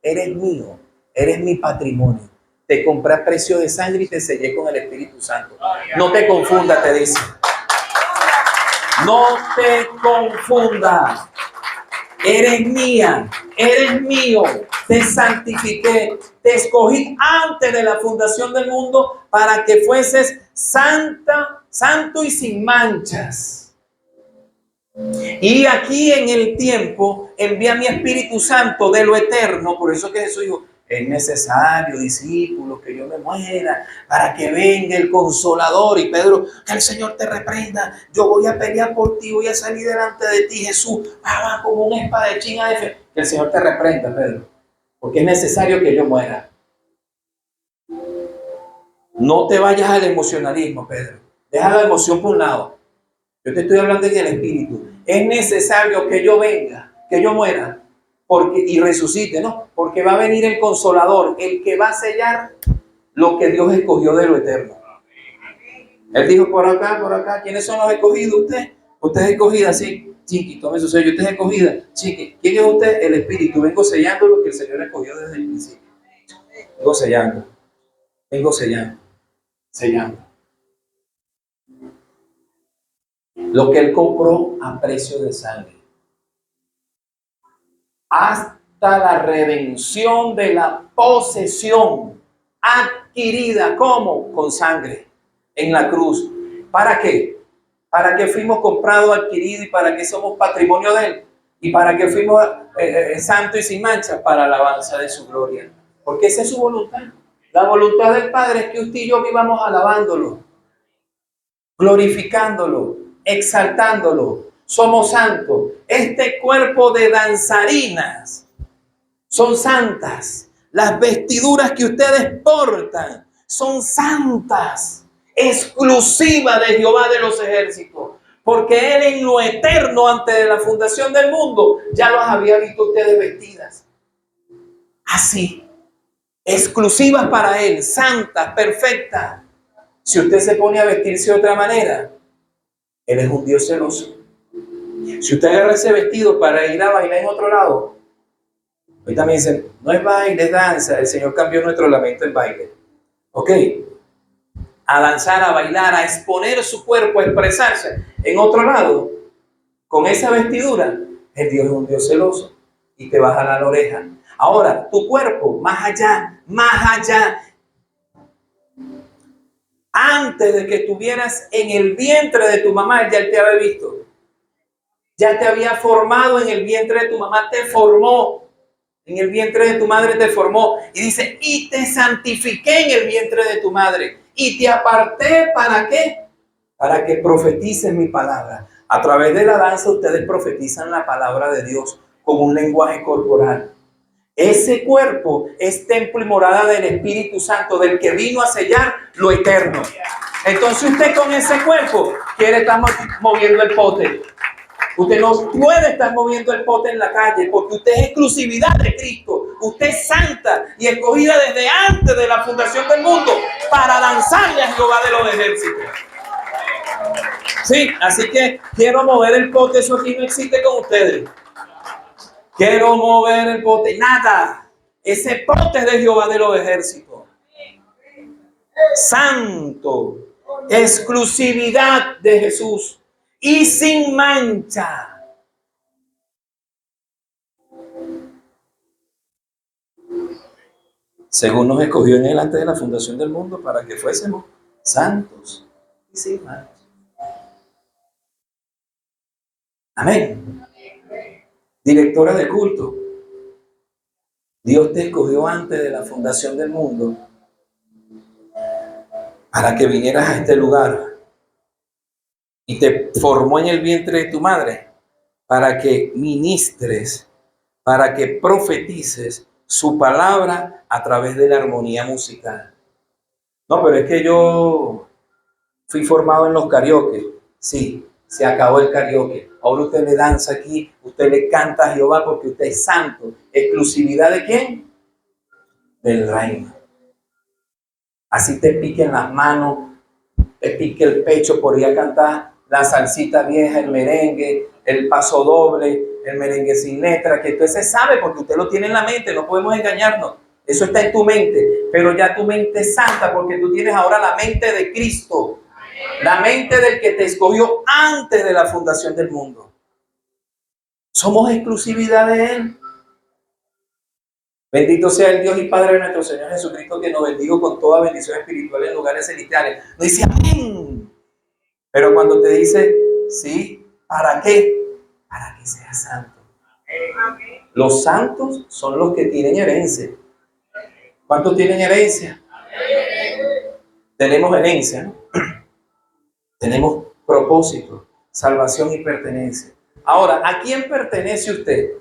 [SPEAKER 1] Eres mío, eres mi patrimonio. Te compré a precio de sangre y te sellé con el Espíritu Santo. No te confundas, te dice. No te confundas. Eres mía, eres mío. Te santifiqué, te escogí antes de la fundación del mundo para que fueses santo y sin manchas. Y aquí en el tiempo envía mi Espíritu Santo de lo eterno. Por eso que Jesús dijo, es necesario, discípulos, que yo me muera para que venga el Consolador. Y Pedro, que el Señor te reprenda. Yo voy a pelear por ti, voy a salir delante de ti, Jesús. Va como un espadachín a defender. Que el Señor te reprenda, Pedro, porque es necesario que yo muera. No te vayas al emocionalismo, Pedro. Deja la emoción por un lado. Yo te estoy hablando en el Espíritu. Es necesario que yo venga, que yo muera. Y resucite, ¿no? Porque va a venir el Consolador, el que va a sellar lo que Dios escogió de lo eterno. Él dijo por acá, ¿quiénes son los escogidos? Usted es escogida, sí, chiqui, tome su sello, usted es escogida, chiqui. ¿Quién es usted? El Espíritu. Vengo sellando lo que el Señor escogió desde el principio. Vengo sellando. Lo que Él compró a precio de sangre. Hasta la redención de la posesión adquirida, ¿cómo? Con sangre en la cruz. ¿Para qué? ¿Para qué fuimos comprados, adquiridos y para qué somos patrimonio de Él? ¿Y para qué fuimos santos y sin mancha? Para alabanza de su gloria. Porque esa es su voluntad. La voluntad del Padre es que usted y yo vivamos alabándolo, glorificándolo, exaltándolo. Somos santos. Este cuerpo de danzarinas son santas. Las vestiduras que ustedes portan son santas, exclusivas de Jehová de los ejércitos. Porque Él en lo eterno, antes de la fundación del mundo, ya los había visto ustedes vestidas. Así, exclusivas para Él, santas, perfectas. Si usted se pone a vestirse de otra manera, Él es un Dios celoso. Si usted agarra ese vestido para ir a bailar en otro lado, hoy también dicen, no es baile, es danza. El Señor cambió nuestro lamento en baile. Ok, a danzar, a bailar, a exponer su cuerpo, a expresarse en otro lado, con esa vestidura, el Dios es un Dios celoso y te va a jalar la oreja. Ahora, tu cuerpo, más allá, antes de que estuvieras en el vientre de tu mamá, ya Él te había visto. Ya te había formado en el vientre de tu mamá, te formó. En el vientre de tu madre te formó. Y dice, y te santifiqué en el vientre de tu madre. Y te aparté, ¿para qué? Para que profetices mi palabra. A través de la danza ustedes profetizan la palabra de Dios con un lenguaje corporal. Ese cuerpo es templo y morada del Espíritu Santo, del que vino a sellar lo eterno. Entonces usted con ese cuerpo quiere estar moviendo el pote. Usted no puede estar moviendo el pote en la calle porque usted es exclusividad de Cristo. Usted es santa y escogida desde antes de la fundación del mundo para danzarle a Jehová de los ejércitos. Sí, así que quiero mover el pote, eso aquí no existe con ustedes. Quiero mover el pote, nada. Ese pote es de Jehová de los ejércitos. Santo, exclusividad de Jesús. Y sin mancha. Según nos escogió en él antes de la fundación del mundo para que fuésemos santos y sin mancha. Amén. Directora de culto. Dios te escogió antes de la fundación del mundo para que vinieras a este lugar. Y te formó en el vientre de tu madre para que ministres, para que profetices su palabra a través de la armonía musical. No, pero es que yo fui formado en los karaoke. Sí, se acabó el karaoke. Ahora usted le danza aquí, usted le canta a Jehová porque usted es santo. ¿Exclusividad de quién? Del reino. Así te piquen las manos, te pique el pecho por ir a cantar la salsita vieja, el merengue, el paso doble, el merengue sin letra, que usted se sabe porque usted lo tiene en la mente, no podemos engañarnos. Eso está en tu mente, pero ya tu mente es santa porque tú tienes ahora la mente de Cristo, la mente del que te escogió antes de la fundación del mundo. Somos exclusividad de Él. Bendito sea el Dios y Padre de nuestro Señor Jesucristo, que nos bendiga con toda bendición espiritual en lugares celestiales. No dice amén. Pero cuando te dice, sí, ¿para qué? Para que seas santo. Los santos son los que tienen herencia. ¿Cuántos tienen herencia? Tenemos herencia, ¿no? Tenemos propósito, salvación y pertenencia. Ahora, ¿a quién pertenece usted?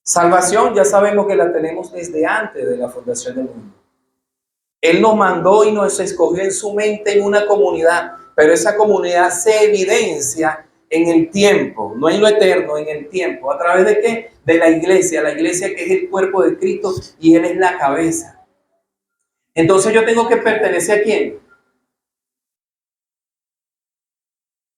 [SPEAKER 1] Salvación ya sabemos que la tenemos desde antes de la fundación del mundo. Él nos mandó y nos escogió en su mente en una comunidad, pero esa comunidad se evidencia en el tiempo, no en lo eterno, en el tiempo. ¿A través de qué? De la iglesia que es el cuerpo de Cristo y Él es la cabeza. Entonces yo tengo que pertenecer ¿a quién?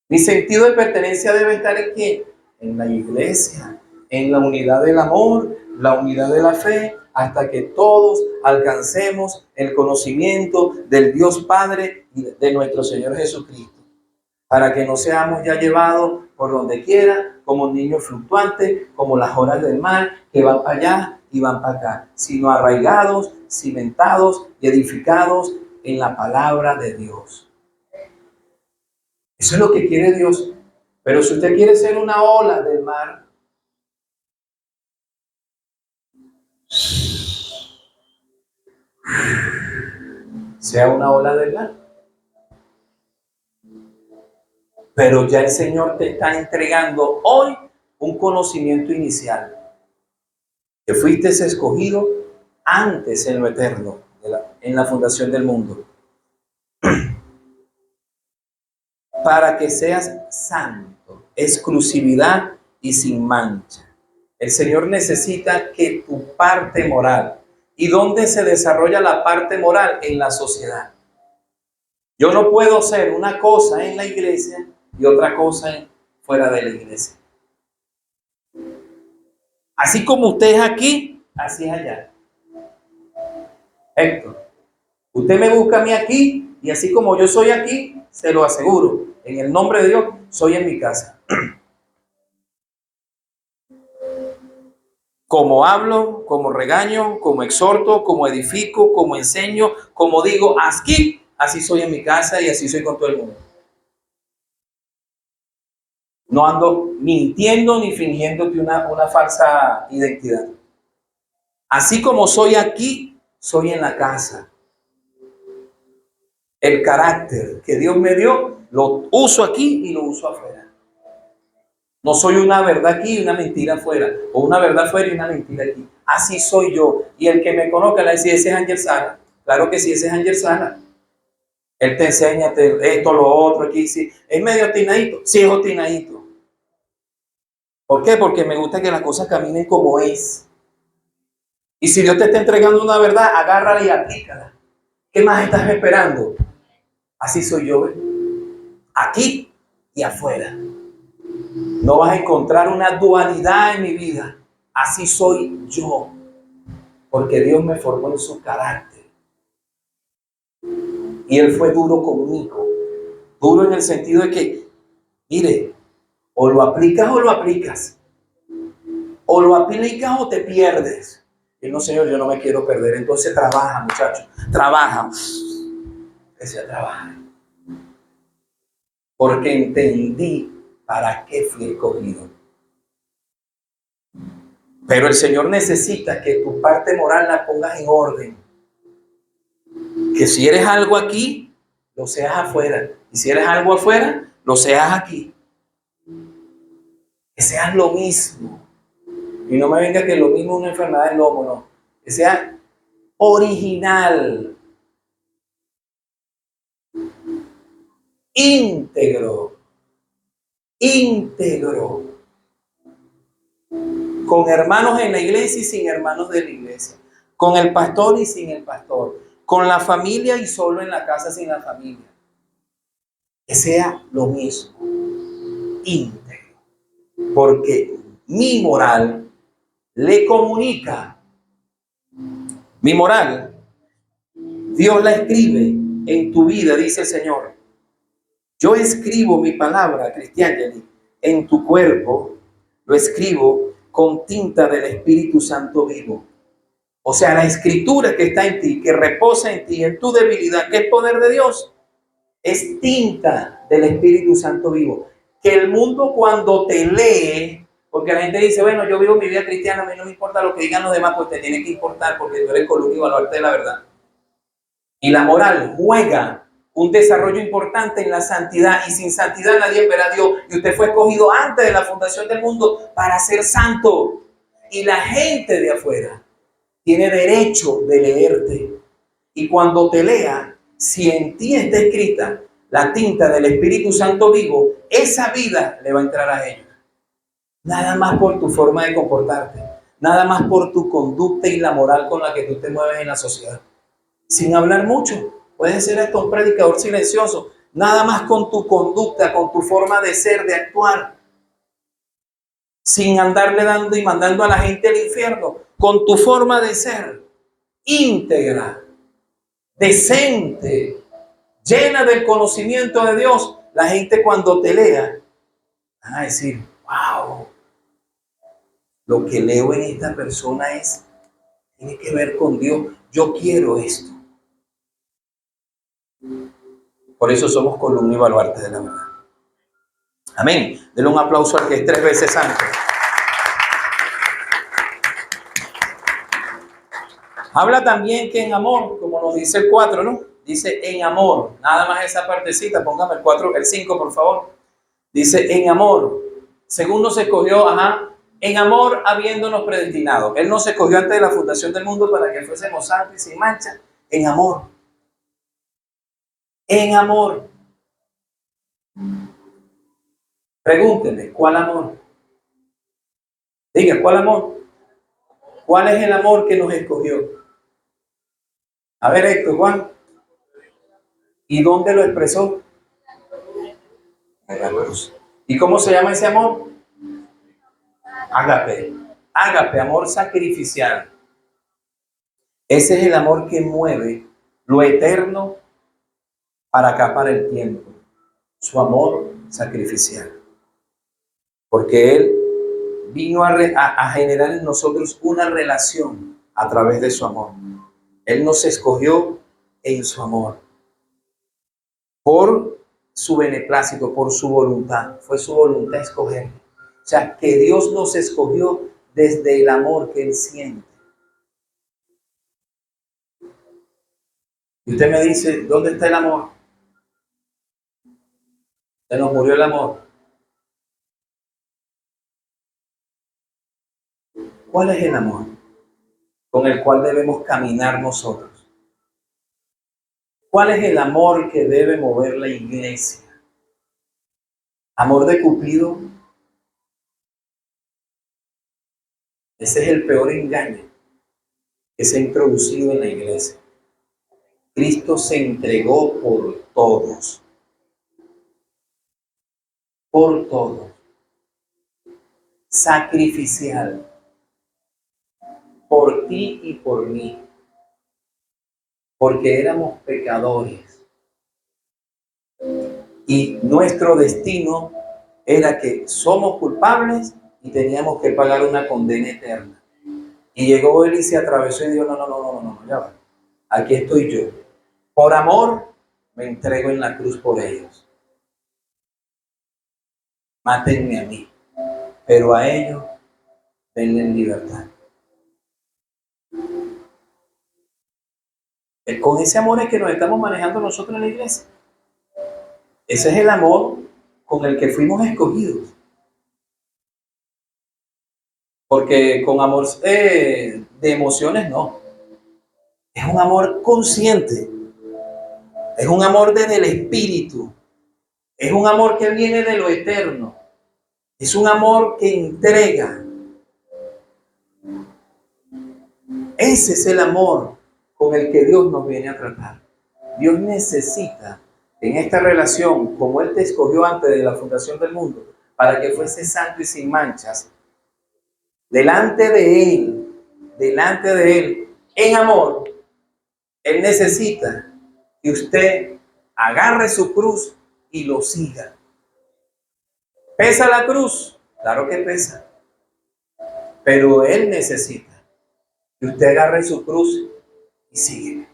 [SPEAKER 1] Mi sentido de pertenencia debe estar en quién? En la iglesia, en la unidad del amor, la unidad de la fe, hasta que todos alcancemos el conocimiento del Dios Padre y de nuestro Señor Jesucristo, para que no seamos ya llevados por donde quiera, como niños fluctuantes, como las olas del mar, que van para allá y van para acá, sino arraigados, cimentados y edificados en la palabra de Dios. Eso es lo que quiere Dios. Pero si usted quiere ser una ola del mar, sea una ola del mar. Pero ya el Señor te está entregando hoy un conocimiento inicial. Que fuiste escogido antes en lo eterno, en la fundación del mundo. Para que seas santo, exclusividad y sin mancha. El Señor necesita que tu parte moral. ¿Y dónde se desarrolla la parte moral? En la sociedad. Yo no puedo ser una cosa en la iglesia y otra cosa fuera de la iglesia. Así como usted es aquí, así es allá. Héctor, usted me busca a mí aquí y así como yo soy aquí, se lo aseguro, en el nombre de Dios, soy en mi casa. Como hablo, como regaño, como exhorto, como edifico, como enseño, como digo, aquí, así soy en mi casa y así soy con todo el mundo. No ando mintiendo ni fingiéndote una falsa identidad. Así como soy aquí, soy en la casa. El carácter que Dios me dio, lo uso aquí y lo uso afuera. No soy una verdad aquí y una mentira afuera, o una verdad afuera y una mentira aquí. Así soy yo. Y el que me conozca le dice, ese es Ángel Sala. Claro que sí, ese es Ángel Sala. Él te enseña esto, lo otro, aquí sí. ¿Es medio obstinadito? Sí, es obstinadito. ¿Por qué? Porque me gusta que las cosas caminen como es. Y si Dios te está entregando una verdad, agárrala y aplícala. ¿Qué más estás esperando? Así soy yo, ¿eh? Aquí y afuera. No vas a encontrar una dualidad en mi vida. Así soy yo. Porque Dios me formó en su carácter. Y Él fue duro conmigo. Duro en el sentido de que, mire, o lo aplicas o lo aplicas. O lo aplicas o te pierdes. Y no, Señor, yo no me quiero perder. Entonces trabaja, muchachos. Trabaja. Ese trabaja. Porque entendí para qué fui escogido. Pero el Señor necesita que tu parte moral la pongas en orden. Que si eres algo aquí, lo seas afuera. Y si eres algo afuera, lo seas aquí. Que seas lo mismo. Y no me venga que lo mismo es una enfermedad del lomo, no. Que sea original. Íntegro. Íntegro. Con hermanos en la iglesia y sin hermanos de la iglesia. Con el pastor y sin el pastor. Con la familia y solo en la casa sin la familia. Que sea lo mismo. Íntegro. Porque mi moral le comunica Mi moral, Dios la escribe en tu vida, dice el Señor. Yo escribo mi palabra, Cristiangeli, en tu cuerpo, lo escribo con tinta del Espíritu Santo vivo. O sea, la escritura que está en ti, que reposa en ti, en tu debilidad, que es poder de Dios, es tinta del Espíritu Santo vivo. Que el mundo cuando te lee, porque la gente dice, bueno, yo vivo mi vida cristiana, a mí no me importa lo que digan los demás, pues te tiene que importar porque tú eres columna y baluarte de la verdad. Y la moral juega un desarrollo importante en la santidad, y sin santidad nadie verá a Dios. Y usted fue escogido antes de la fundación del mundo para ser santo. Y la gente de afuera tiene derecho de leerte. Y cuando te lea, si en ti está escrita la tinta del Espíritu Santo vivo, esa vida le va a entrar a ellos. Nada más por tu forma de comportarte, nada más por tu conducta y la moral con la que tú te mueves en la sociedad. Sin hablar mucho, puedes ser hasta un predicador silencioso, nada más con tu conducta, con tu forma de ser, de actuar, sin andarle dando y mandando a la gente al infierno, con tu forma de ser íntegra, decente, llena del conocimiento de Dios. La gente cuando te lea va a decir, wow, lo que leo en esta persona tiene que ver con Dios, yo quiero esto. Por eso somos columna y baluarte de la verdad. Amén. Denle un aplauso al que es 3 veces santo. Habla también que en amor, como nos dice el 4, ¿no? Dice en amor, nada más esa partecita, póngame el 4, el 5, por favor. Dice en amor, según nos escogió, en amor habiéndonos predestinado. Él nos escogió antes de la fundación del mundo para que fuésemos santos y sin mancha, en amor. En amor. Pregúnteme, ¿cuál amor? Diga, ¿cuál amor? ¿Cuál es el amor que nos escogió? A ver, Héctor, Juan. ¿Y dónde lo expresó? En la cruz. ¿Y cómo se llama ese amor? Ágape. Ágape, amor sacrificial. Ese es el amor que mueve lo eterno para acá, para el tiempo. Su amor sacrificial. Porque Él vino a generar en nosotros una relación a través de su amor. Él nos escogió en su amor. Por su beneplácito, por su voluntad. Fue su voluntad escoger. O sea, que Dios nos escogió desde el amor que Él siente. Y usted me dice, ¿dónde está el amor? Se nos murió el amor. ¿Cuál es el amor con el cual debemos caminar nosotros? ¿Cuál es el amor que debe mover la iglesia? ¿Amor de Cupido? Ese es el peor engaño que se ha introducido en la iglesia. Cristo se entregó por todos. Por todos. Sacrificial. Por ti y por mí. Porque éramos pecadores. Y nuestro destino era que somos culpables y teníamos que pagar una condena eterna. Y llegó Él y se atravesó y dijo, no, ya va. Aquí estoy yo. Por amor me entrego en la cruz por ellos. Mátenme a mí, pero a ellos denle en libertad. Con ese amor es que nos estamos manejando nosotros en la iglesia. Ese es el amor con el que fuimos escogidos. Porque con amor de emociones no. Es un amor consciente. Es un amor desde el espíritu. Es un amor que viene de lo eterno. Es un amor que entrega. Ese es el amor con el que Dios nos viene a tratar. Dios necesita en esta relación, como Él te escogió antes de la fundación del mundo, para que fuese santo y sin manchas, delante de Él, en amor, Él necesita que usted agarre su cruz y lo siga. ¿Pesa la cruz? Claro que pesa. Pero Él necesita que usted agarre su cruz y sigue.